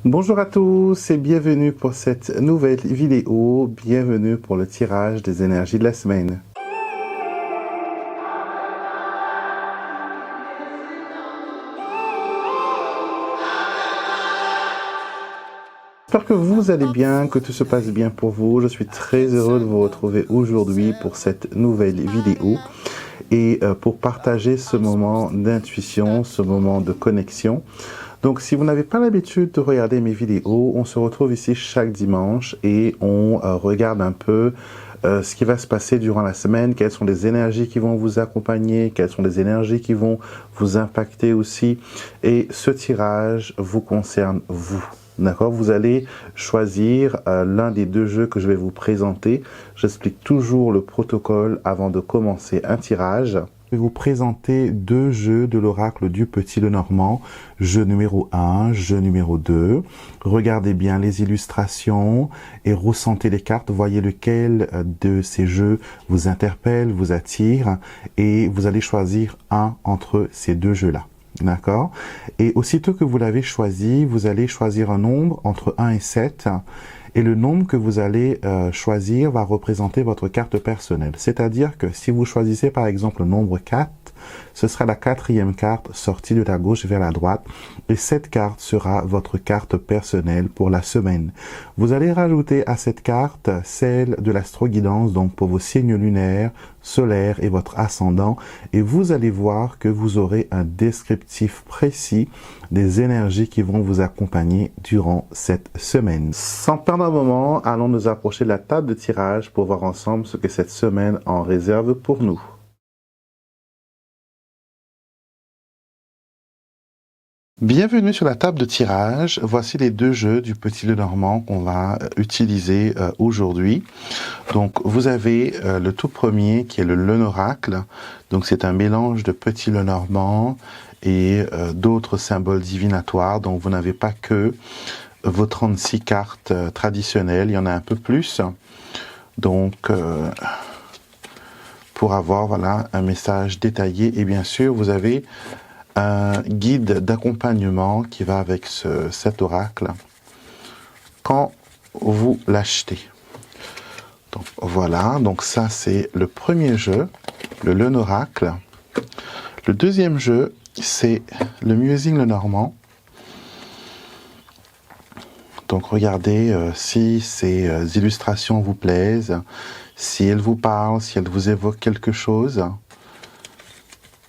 Bonjour à tous et bienvenue pour cette nouvelle vidéo. Bienvenue pour le tirage des énergies de la semaine. J'espère que vous allez bien, que tout se passe bien pour vous. Je suis très heureux de vous retrouver aujourd'hui pour cette nouvelle vidéo et pour partager ce moment d'intuition, ce moment de connexion. Donc, si vous n'avez pas l'habitude de regarder mes vidéos, on se retrouve ici chaque dimanche et on regarde un peu ce qui va se passer durant la semaine, quelles sont les énergies qui vont vous accompagner, quelles sont les énergies qui vont vous impacter aussi. Et ce tirage vous concerne vous. D'accord? Vous allez choisir l'un des deux jeux que je vais vous présenter. J'explique toujours le protocole avant de commencer un tirage. Je vais vous présenter deux jeux de l'oracle du Petit Lenormand, jeu numéro 1, jeu numéro 2. Regardez bien les illustrations et ressentez les cartes, voyez lequel de ces jeux vous interpelle, vous attire et vous allez choisir un entre ces deux jeux-là. D'accord? Et aussitôt que vous l'avez choisi, vous allez choisir un nombre entre 1 et 7. Et le nombre que vous allez choisir va représenter votre carte personnelle. C'est-à-dire que si vous choisissez par exemple le nombre 4, ce sera la quatrième carte sortie de la gauche vers la droite. Et cette carte sera votre carte personnelle pour la semaine. Vous allez rajouter à cette carte celle de l'astro-guidance, donc pour vos signes lunaires, solaires et votre ascendant. Et vous allez voir que vous aurez un descriptif précis des énergies qui vont vous accompagner durant cette semaine. Sans perdre un moment, allons nous approcher de la table de tirage pour voir ensemble ce que cette semaine en réserve pour nous. Bienvenue sur la table de tirage. Voici les deux jeux du Petit Lenormand qu'on va utiliser aujourd'hui. Donc vous avez le tout premier qui est le Lenoracle. Donc c'est un mélange de Petit Lenormand et d'autres symboles divinatoires. Donc vous n'avez pas que vos 36 cartes traditionnelles, il y en a un peu plus. Donc pour avoir voilà un message détaillé et bien sûr vous avez un guide d'accompagnement qui va avec cet oracle quand vous l'achetez. Donc voilà, donc ça c'est le premier jeu, le Lenoracle. Le deuxième jeu, c'est le Musing Lenormand. Donc regardez si ces illustrations vous plaisent, si elles vous parlent, si elles vous évoquent quelque chose.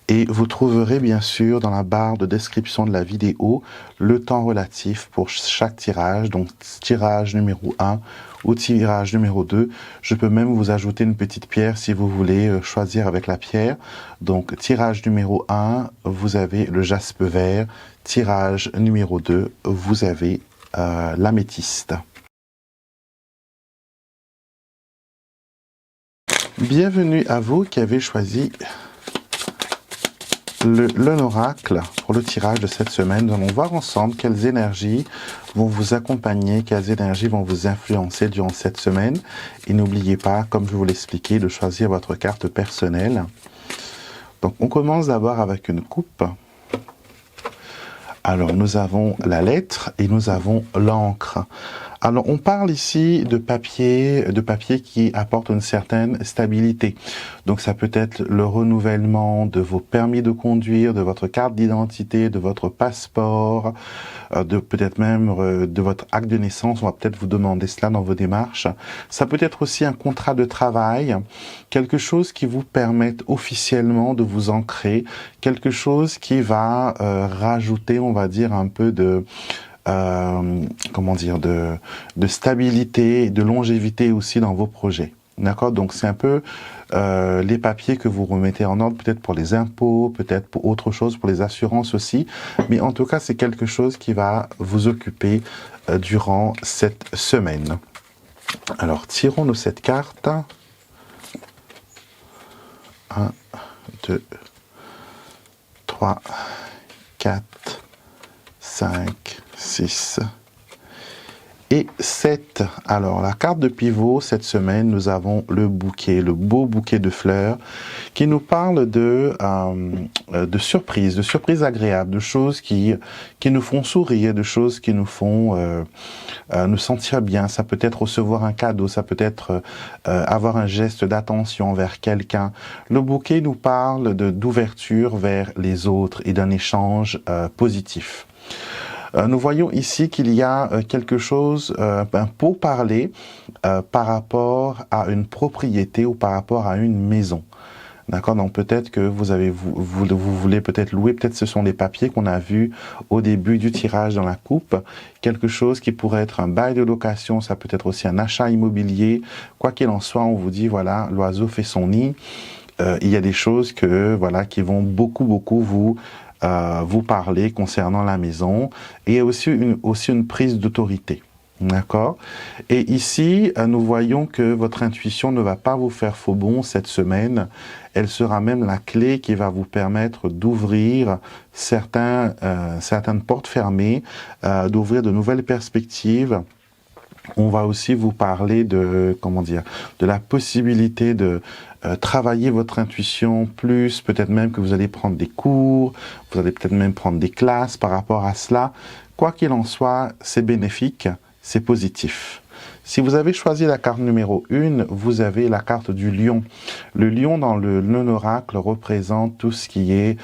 Et vous trouverez bien sûr dans la barre de description de la vidéo le temps relatif pour chaque tirage, donc tirage numéro 1 ou tirage numéro 2. Je peux même vous ajouter une petite pierre si vous voulez choisir avec la pierre. Donc tirage numéro 1, vous avez le jaspe vert. Tirage numéro 2, vous avez l'améthyste. Bienvenue à vous qui avez choisi l'oracle pour le tirage de cette semaine. Nous allons voir ensemble quelles énergies vont vous accompagner, quelles énergies vont vous influencer durant cette semaine. Et n'oubliez pas, comme je vous l'expliquais, de choisir votre carte personnelle. Donc on commence d'abord avec une coupe. Alors nous avons la lettre et nous avons l'encre. Alors on parle ici de papier qui apporte une certaine stabilité. Donc ça peut être le renouvellement de vos permis de conduire, de votre carte d'identité, de votre passeport, de peut-être même de votre acte de naissance. On va peut-être vous demander cela dans vos démarches. Ça peut être aussi un contrat de travail, quelque chose qui vous permette officiellement de vous ancrer, quelque chose qui va rajouter, on va dire, un peu de comment dire, de stabilité, de longévité aussi dans vos projets. D'accord? Donc c'est un peu les papiers que vous remettez en ordre, peut-être pour les impôts, peut-être pour autre chose, pour les assurances aussi. Mais en tout cas, c'est quelque chose qui va vous occuper durant cette semaine. Alors, tirons-nous cette carte. 1, 2, 3, 4, 5, 6 et 7. Alors, la carte de pivot, cette semaine, nous avons le bouquet, le beau bouquet de fleurs, qui nous parle de surprises agréables, de choses qui nous font sourire, de choses qui nous font nous sentir bien. Ça peut être recevoir un cadeau, ça peut être avoir un geste d'attention vers quelqu'un. Le bouquet nous parle d'ouverture vers les autres et d'un échange positif. Nous voyons ici qu'il y a quelque chose, un pourparler par rapport à une propriété ou par rapport à une maison. D'accord, donc peut-être que vous voulez peut-être louer, peut-être ce sont des papiers qu'on a vus au début du tirage dans la coupe, quelque chose qui pourrait être un bail de location, ça peut être aussi un achat immobilier. Quoi qu'il en soit, on vous dit voilà, l'oiseau fait son nid. Il y a des choses qui vont beaucoup vous parler concernant la maison, et aussi une prise d'autorité. D'accord. Et ici, nous voyons que votre intuition ne va pas vous faire faux bond cette semaine. Elle sera même la clé qui va vous permettre d'ouvrir certaines portes fermées, d'ouvrir de nouvelles perspectives. On va aussi vous parler de la possibilité de travailler votre intuition plus, peut-être même que vous allez prendre des cours, vous allez peut-être même prendre des classes par rapport à cela. Quoi qu'il en soit, c'est bénéfique, c'est positif. Si vous avez choisi la carte numéro 1, vous avez la carte du lion. Le lion dans le oracle représente tout ce qui est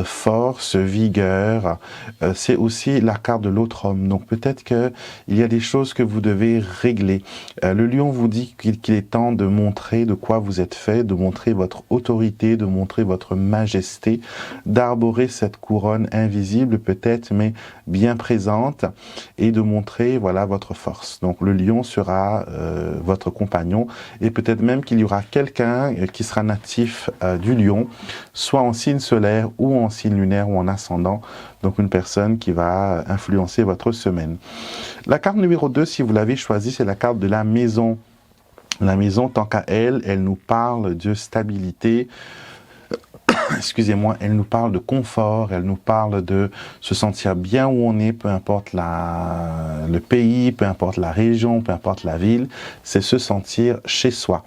force, vigueur. C'est aussi la carte de l'autre homme. Donc peut-être qu'il y a des choses que vous devez régler. Le lion vous dit qu'il est temps de montrer de quoi vous êtes fait, de montrer votre autorité, de montrer votre majesté, d'arborer cette couronne invisible peut-être, mais bien présente, et de montrer votre force. Donc le lion sera votre compagnon, et peut-être même qu'il y aura quelqu'un qui sera natif du lion, soit en signe solaire ou en signe lunaire ou en ascendant, donc une personne qui va influencer votre semaine. La carte numéro 2, si vous l'avez choisie, c'est la carte de la maison. La maison, tant qu'à elle, elle nous parle de stabilité, excusez-moi, elle nous parle de confort, elle nous parle de se sentir bien où on est, peu importe le pays, peu importe la région, peu importe la ville, c'est se sentir chez soi.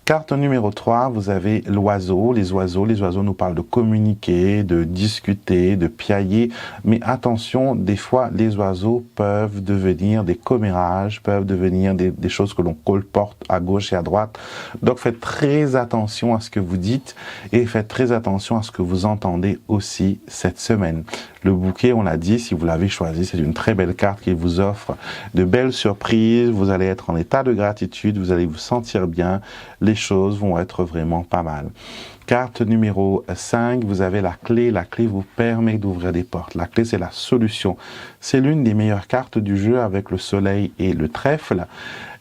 Carte numéro 3, vous avez l'oiseau. Les oiseaux nous parlent de communiquer, de discuter, de piailler. Mais attention, des fois, les oiseaux peuvent devenir des commérages, peuvent devenir des choses que l'on colporte à gauche et à droite. Donc, faites très attention à ce que vous dites et faites très attention à ce que vous entendez aussi cette semaine. Le bouquet, on l'a dit, si vous l'avez choisi, c'est une très belle carte qui vous offre de belles surprises. Vous allez être en état de gratitude, vous allez vous sentir bien. Les choses vont être vraiment pas mal. Carte numéro 5, vous avez la clé. La clé vous permet d'ouvrir des portes. La clé, c'est la solution. C'est l'une des meilleures cartes du jeu avec le soleil et le trèfle.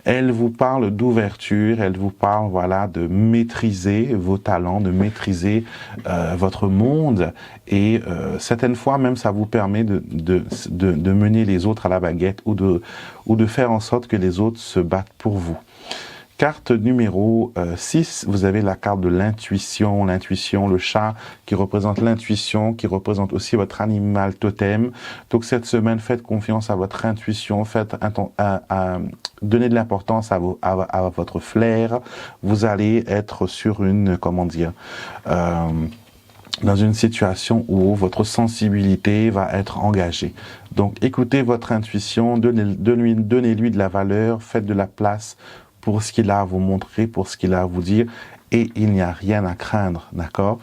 Elle vous parle d'ouverture, elle vous parle de maîtriser vos talents, de maîtriser votre monde, et certaines fois même ça vous permet de mener les autres à la baguette ou de faire en sorte que les autres se battent pour vous. Carte numéro 6, vous avez la carte de l'intuition, le chat qui représente l'intuition, qui représente aussi votre animal totem. Donc cette semaine, faites confiance à votre intuition, donnez de l'importance à votre flair. Vous allez être sur dans une situation où votre sensibilité va être engagée. Donc écoutez votre intuition, donnez-lui de la valeur, faites de la place pour ce qu'il a à vous montrer, pour ce qu'il a à vous dire, et il n'y a rien à craindre, d'accord?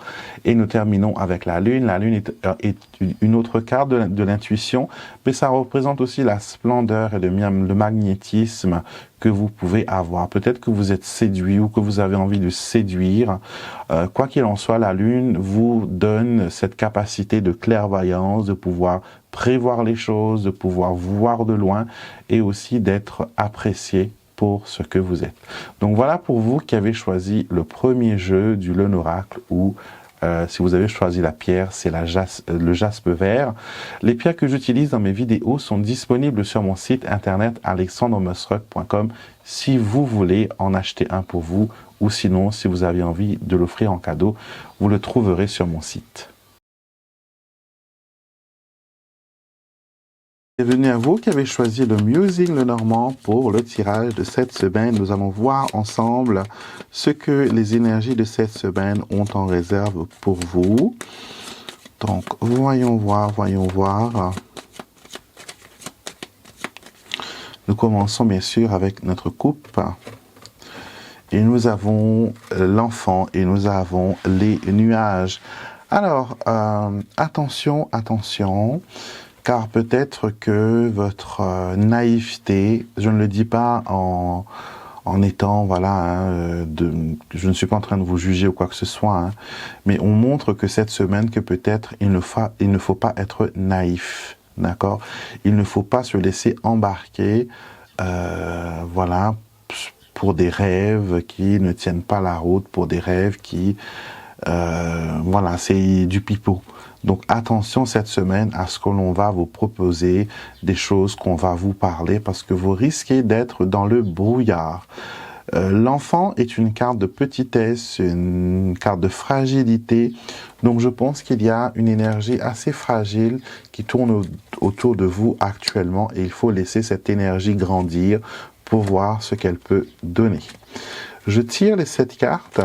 Et nous terminons avec la Lune. La Lune est une autre carte de l'intuition, mais ça représente aussi la splendeur et le magnétisme que vous pouvez avoir. Peut-être que vous êtes séduit ou que vous avez envie de séduire. Quoi qu'il en soit, la Lune vous donne cette capacité de clairvoyance, de pouvoir prévoir les choses, de pouvoir voir de loin, et aussi d'être apprécié pour ce que vous êtes. Donc voilà pour vous qui avez choisi le premier jeu du Lenoracle, ou si vous avez choisi la pierre, c'est le jaspe vert. Les pierres que j'utilise dans mes vidéos sont disponibles sur mon site internet alexandremusruck.com si vous voulez en acheter un pour vous, ou sinon si vous avez envie de l'offrir en cadeau, vous le trouverez sur mon site. Bienvenue à vous qui avez choisi le Music Lenormand pour le tirage de cette semaine. Nous allons voir ensemble ce que les énergies de cette semaine ont en réserve pour vous. Donc, voyons voir. Nous commençons bien sûr avec notre coupe. Et nous avons l'enfant et nous avons les nuages. Alors, attention, car peut-être que votre naïveté, je ne le dis pas en étant, voilà, je ne suis pas en train de vous juger ou quoi que ce soit, hein, mais on montre que cette semaine, que peut-être il ne faut pas être naïf, d'accord? Il ne faut pas se laisser embarquer, voilà, pour des rêves qui ne tiennent pas la route, pour des rêves qui, voilà, c'est du pipeau. Donc attention cette semaine à ce que l'on va vous proposer, des choses qu'on va vous parler, parce que vous risquez d'être dans le brouillard. L'enfant est une carte de petitesse, une carte de fragilité. Donc je pense qu'il y a une énergie assez fragile qui tourne autour de vous actuellement et il faut laisser cette énergie grandir pour voir ce qu'elle peut donner. Je tire les 7 cartes.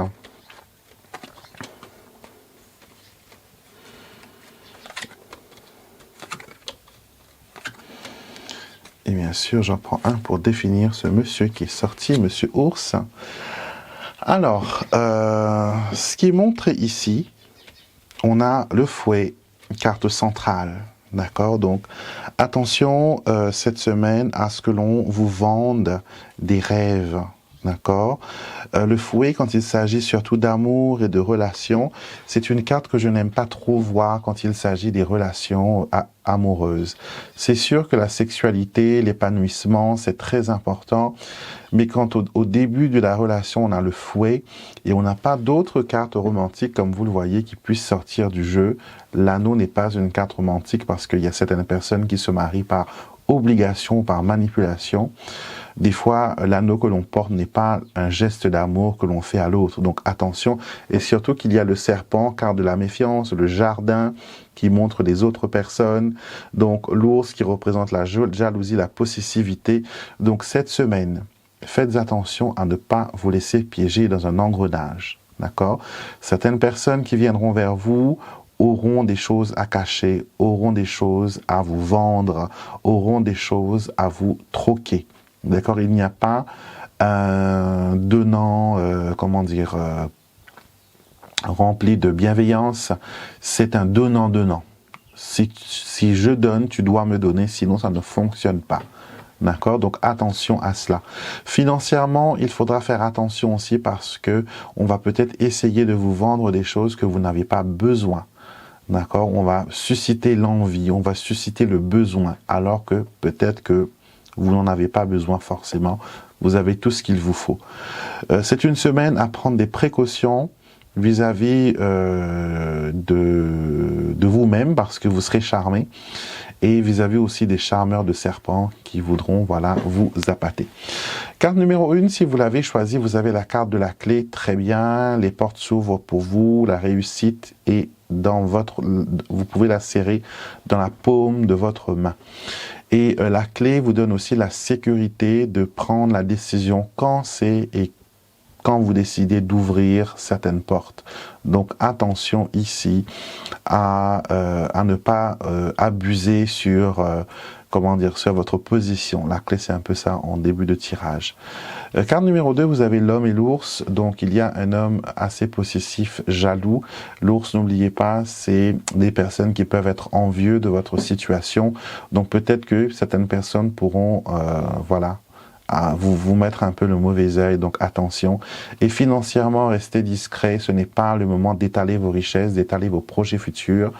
Et bien sûr, j'en prends un pour définir ce monsieur qui est sorti, monsieur Ours. Alors, ce qui est montré ici, on a le fouet, carte centrale. D'accord? Donc, attention cette semaine à ce que l'on vous vende des rêves. D'accord? Le fouet, quand il s'agit surtout d'amour et de relations, c'est une carte que je n'aime pas trop voir quand il s'agit des relations amoureuses. C'est sûr que la sexualité, l'épanouissement, c'est très important, mais quand au début de la relation, on a le fouet et on n'a pas d'autres cartes romantiques, comme vous le voyez, qui puissent sortir du jeu, l'anneau n'est pas une carte romantique parce qu'il y a certaines personnes qui se marient par obligation, par manipulation. Des fois, l'anneau que l'on porte n'est pas un geste d'amour que l'on fait à l'autre. Donc attention, et surtout qu'il y a le serpent, carte de la méfiance, le jardin qui montre les autres personnes, donc l'ours qui représente la jalousie, la possessivité. Donc cette semaine, faites attention à ne pas vous laisser piéger dans un engrenage. D'accord? Certaines personnes qui viendront vers vous auront des choses à cacher, auront des choses à vous vendre, auront des choses à vous troquer. D'accord, il n'y a pas un donnant, comment dire, rempli de bienveillance, c'est un donnant-donnant. Si je donne, tu dois me donner, sinon ça ne fonctionne pas. D'accord, donc attention à cela. Financièrement, il faudra faire attention aussi parce que on va peut-être essayer de vous vendre des choses que vous n'avez pas besoin. D'accord, on va susciter l'envie, on va susciter le besoin, alors que peut-être que vous n'en avez pas besoin forcément, vous avez tout ce qu'il vous faut. C'est une semaine à prendre des précautions vis-à-vis de vous-même parce que vous serez charmé et vis-à-vis aussi des charmeurs de serpents qui voudront, voilà, vous appâter. Carte numéro 1, si vous l'avez choisie, vous avez la carte de la clé, très bien, les portes s'ouvrent pour vous, la réussite est dans votre, vous pouvez la serrer dans la paume de votre main. Et la clé vous donne aussi la sécurité de prendre la décision quand c'est et quand vous décidez d'ouvrir certaines portes. Donc attention ici à ne pas abuser sur, comment dire, sur votre position. La clé c'est un peu ça en début de tirage. Carte numéro 2, vous avez l'homme et l'ours. Donc il y a un homme assez possessif, jaloux. L'ours, n'oubliez pas, c'est des personnes qui peuvent être envieux de votre situation. Donc peut-être que certaines personnes pourront, voilà, à vous mettre un peu le mauvais œil, donc attention. Et financièrement, restez discret, ce n'est pas le moment d'étaler vos richesses, d'étaler vos projets futurs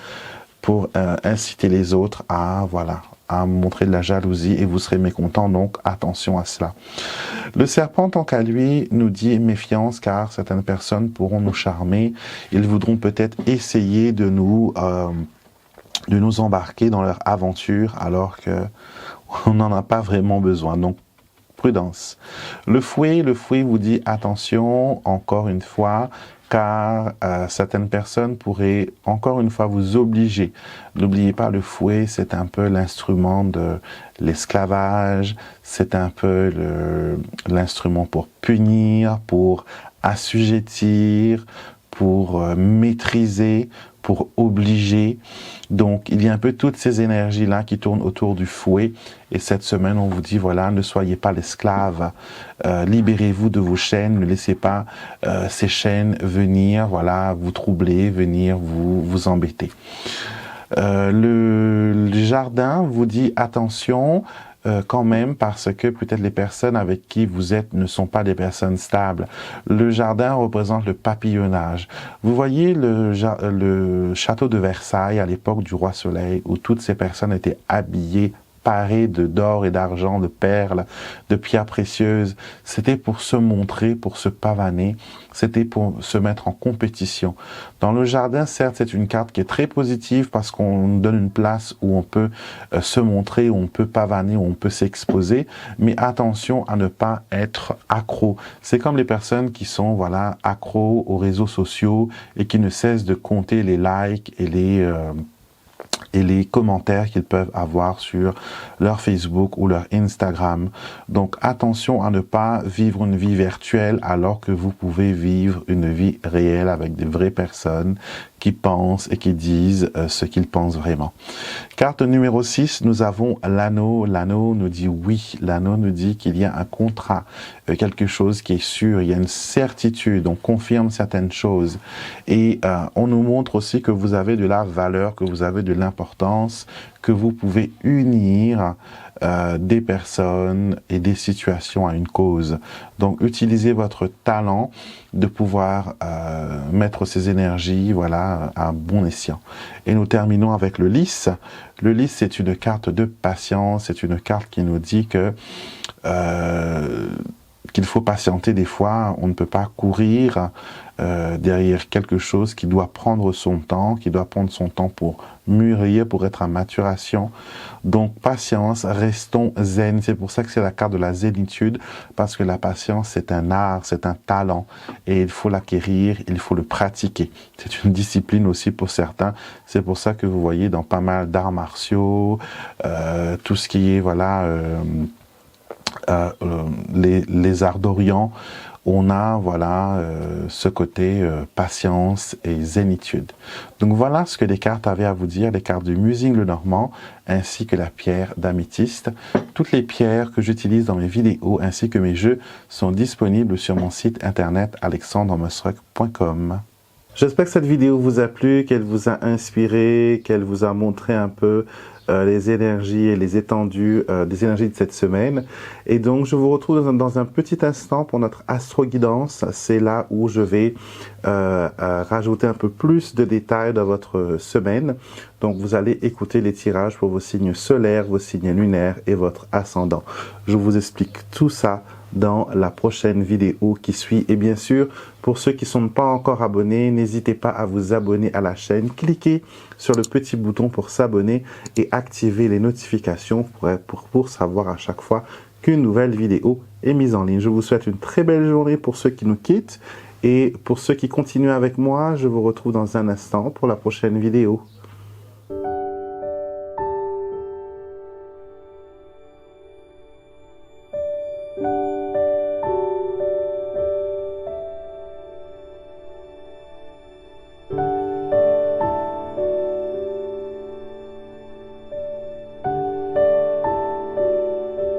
pour inciter les autres à, voilà, à montrer de la jalousie et vous serez mécontent, donc attention à cela. Le serpent, tant qu'à lui, nous dit méfiance car certaines personnes pourront nous charmer, ils voudront peut-être essayer de nous embarquer dans leur aventure alors que on n'en a pas vraiment besoin. Donc prudence. Le fouet vous dit attention, encore une fois, car certaines personnes pourraient encore une fois vous obliger. N'oubliez pas, le fouet, c'est un peu l'instrument de l'esclavage, c'est un peu l'instrument pour punir, pour assujettir, pour maîtriser, pour obliger. Donc, il y a un peu toutes ces énergies-là qui tournent autour du fouet. Et cette semaine, on vous dit, voilà, ne soyez pas l'esclave. Libérez-vous de vos chaînes. Ne laissez pas ces chaînes venir, voilà, vous troubler, venir vous embêter. Le jardin vous dit attention, quand même, parce que peut-être les personnes avec qui vous êtes ne sont pas des personnes stables. Le jardin représente le papillonnage. Vous voyez le château de Versailles à l'époque du roi Soleil, où toutes ces personnes étaient habillées, parées d'or et d'argent, de perles, de pierres précieuses. C'était pour se montrer, pour se pavaner, c'était pour se mettre en compétition. Dans le jardin, certes, c'est une carte qui est très positive parce qu'on nous donne une place où on peut se montrer, où on peut pavaner, où on peut s'exposer, mais attention à ne pas être accro. C'est comme les personnes qui sont, voilà, accros aux réseaux sociaux et qui ne cessent de compter les likes et les commentaires qu'ils peuvent avoir sur leur Facebook ou leur Instagram. Donc attention à ne pas vivre une vie virtuelle alors que vous pouvez vivre une vie réelle avec des vraies personnes qui pensent et qui disent ce qu'ils pensent vraiment. Carte numéro 6, nous avons l'anneau. L'anneau nous dit oui, l'anneau nous dit qu'il y a un contrat, quelque chose qui est sûr, il y a une certitude, on confirme certaines choses. Et on nous montre aussi que vous avez de la valeur, que vous avez de l'importance, que vous pouvez unir des personnes et des situations à une cause. Donc, utilisez votre talent de pouvoir mettre ces énergies, voilà, à bon escient. Et nous terminons avec le lys. Le lys, c'est une carte de patience, c'est une carte qui nous dit que qu'il faut patienter des fois, on ne peut pas courir derrière quelque chose qui doit prendre son temps, pour mûrir, pour être en maturation. Donc patience, restons zen. C'est pour ça que c'est la carte de la zénitude, parce que la patience c'est un art, c'est un talent et il faut l'acquérir, il faut le pratiquer. C'est une discipline aussi pour certains. C'est pour ça que vous voyez dans pas mal d'arts martiaux, tout ce qui est voilà les arts d'Orient, on a voilà ce côté patience et zénitude. Donc voilà ce que les cartes avaient à vous dire, les cartes du Musing le Normand, ainsi que la pierre d'améthyste. Toutes les pierres que j'utilise dans mes vidéos ainsi que mes jeux sont disponibles sur mon site internet alexandremosrock.com. J'espère que cette vidéo vous a plu, qu'elle vous a inspiré, qu'elle vous a montré un peu les énergies et les étendues des énergies de cette semaine. Et donc, je vous retrouve dans un petit instant pour notre astro-guidance. C'est là où je vais rajouter un peu plus de détails dans votre semaine. Donc, vous allez écouter les tirages pour vos signes solaires, vos signes lunaires et votre ascendant. Je vous explique tout ça dans la prochaine vidéo qui suit. Et bien sûr, pour ceux qui ne sont pas encore abonnés, n'hésitez pas à vous abonner à la chaîne. Cliquez sur le petit bouton pour s'abonner et activer les notifications pour savoir à chaque fois qu'une nouvelle vidéo est mise en ligne. Je vous souhaite une très belle journée pour ceux qui nous quittent. Et pour ceux qui continuent avec moi, je vous retrouve dans un instant pour la prochaine vidéo.